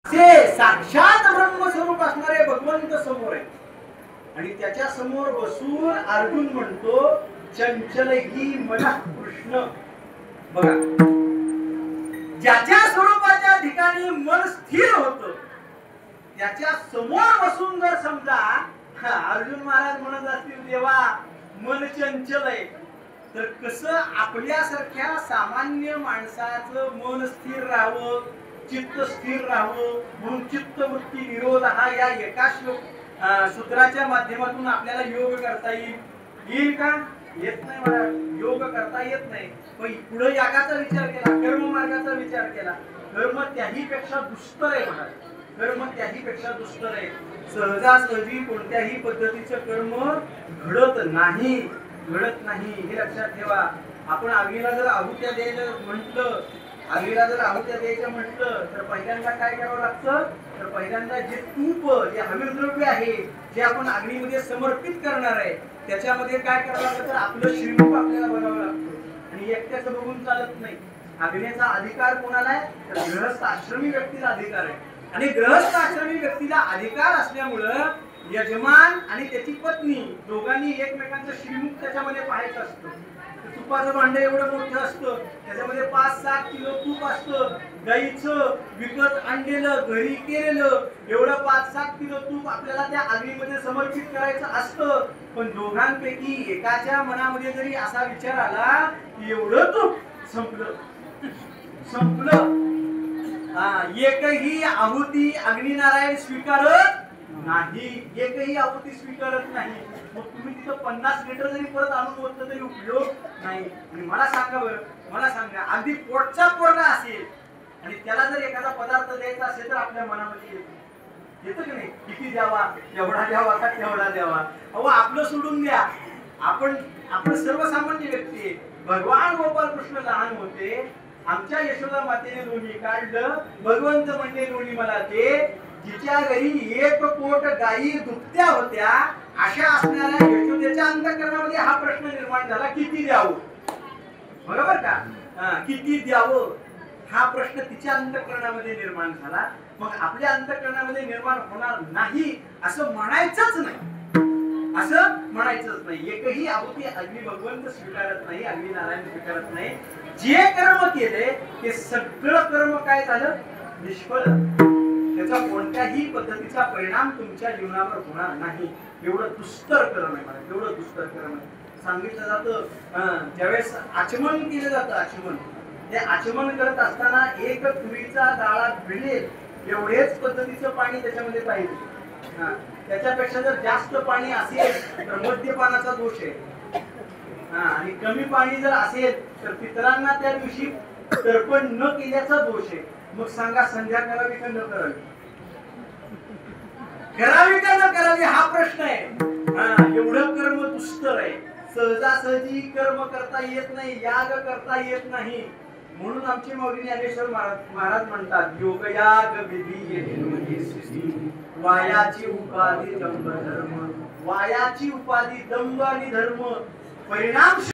ते साक्षात ब्रह्मस्वरूप असणारे भगवंत समोर आहे आणि त्याच्या समोर बसून अर्जुन म्हणतो चंचल ही मना कृष्ण. बघा, ज्याच्या स्वरूपाच्या ठिकाणी मन स्थिर होतं त्याच्या समोर बसून जर समजा अर्जुन महाराज म्हणत असतील देवा मन चंचल आहे, तर कसं आपल्यासारख्या सामान्य माणसाचं मन स्थिर राहावं, चित्त स्थिर राहावं, म्हणून चित्तवृत्ती निरोध हा या एका सूत्राच्या माध्यमातून आपल्याला योग करता येईल का? येत नाही मला, योग करता येत नाही. पण पुढे यागाचा विचार केला, कर्म मार्गाचा विचार केला, कर्म त्याही पेक्षा दुष्तर आहे म्हणा, कर्म त्याही पेक्षा दुष्तर आहे. सहजासहजी कोणत्याही पद्धतीचं कर्म घडत नाही, हे लक्षात ठेवा. आपण अग्नीला जर आहुत्या द्यायचं म्हटलं, तर पहिल्यांदा काय करावं लागतं? तर पहिल्यांदा जे तूप, जे हविर्द्रव्य आहे, जे आपण अग्नीमध्ये समर्पित करणार आहे, त्याच्यामध्ये काय करावं लागतं? तर आपलं श्रीमुख आपल्याला बनावं लागतं आणि एकट्याचं बघून चालत नाही. अग्नीचा अधिकार कोणाला आहे? तर गृहस्थ आश्रमी व्यक्तीला अधिकार आहे आणि गृहस्थ आश्रमी व्यक्तीला अधिकार असल्यामुळं यजमान आणि त्याची पत्नी दोघांनी एकमेकांचं श्रीमुख त्याच्यामध्ये पाहायचं असतं. तुपाचं भांड एवढं मोठं असतं, त्याच्यामध्ये 5-7 किलो तूप असतं. गाईचं विकत आणलेलं, घरी केलेलं एवढं 5-7 किलो तूप आपल्याला त्या अग्नीमध्ये समर्पित करायचं असतं. पण दोघांपैकी एकाच्या मनामध्ये जरी असा विचार आला की एवढं तूप संपलं, एकही आहुती अग्निनारायण स्वीकारत नाही, एकही आहुती स्वीकारत नाही. मग तुम्ही तिथं 50 लिटर जरी परत आणून ओतलं तरी उपयोग नाही. आणि मला सांगा, अगदी पोटचा पोरगा असेल आणि त्याला जर एखादा पदार्थ द्यायचा असेल तर आपल्या मनामध्ये येतं की नाही? किती द्यावा, एवढा द्यावा का तेवढा द्यावा? अहो आपलं सोडून द्या, आपण सर्वसामान्य व्यक्ती आहे. भगवान गोपाल कृष्ण लहान होते, आमच्या यशोदा मातेने लोणी काढलं, भगवंत म्हणले लोणी मला दे. जिच्या घरी 1 कोट गायी दुभत्या होत्या अशा असणाऱ्या यशोदेच्या अंतःकरणामध्ये हा प्रश्न निर्माण झाला, किती द्यावं? बरोबर का? किती द्यावं हा प्रश्न तिच्या अंतःकरणामध्ये निर्माण झाला. मग आपल्या अंतःकरणामध्ये निर्माण होणार नाही असं म्हणायचंच नाही. एकही आहुती अग्नी भगवंत स्वीकारत नाही, अग्नी नारायण स्वीकारत नाही. जे कर्म केले ते सगळं कर्म काय झालं? निष्फळ. त्याचा कोणत्याही पद्धतीचा परिणाम तुमच्या जीवनावर होणार नाही. एवढं दुस्तर कर्म आहे मला, एवढं दुस्तर कर्म आहे. सांगितलं जातं ज्यावेळेस आचमन केलं जातं, ते आचमन करत असताना 1 तुरीचा दाळा भिडेल एवढेच पद्धतीचं पाणी त्याच्यामध्ये पाहिजे. त्याच्यापेक्षा जर जास्त पाणी असेल तर मद्यपानाचा दोष आहे आणि कमी पाणी जर असेल तर पितरांना त्या दिवशी तर्पण न केल्याचा दोष आहे. मग सांगा, संध्या करावी का न करावी? करावी का न करावी हा प्रश्न आहे. एवढं कर्म दुष्कर आहे. सहजासहजी कर्म करता येत नाही, याग करता येत नाही. म्हणून आमचे मौली ज्ञानेश्वर महाराज म्हणतात, योग याग विधी वायाची उपाधी दंभ धर्म, वायाची उपाधी दंभ आणि धर्म परिणाम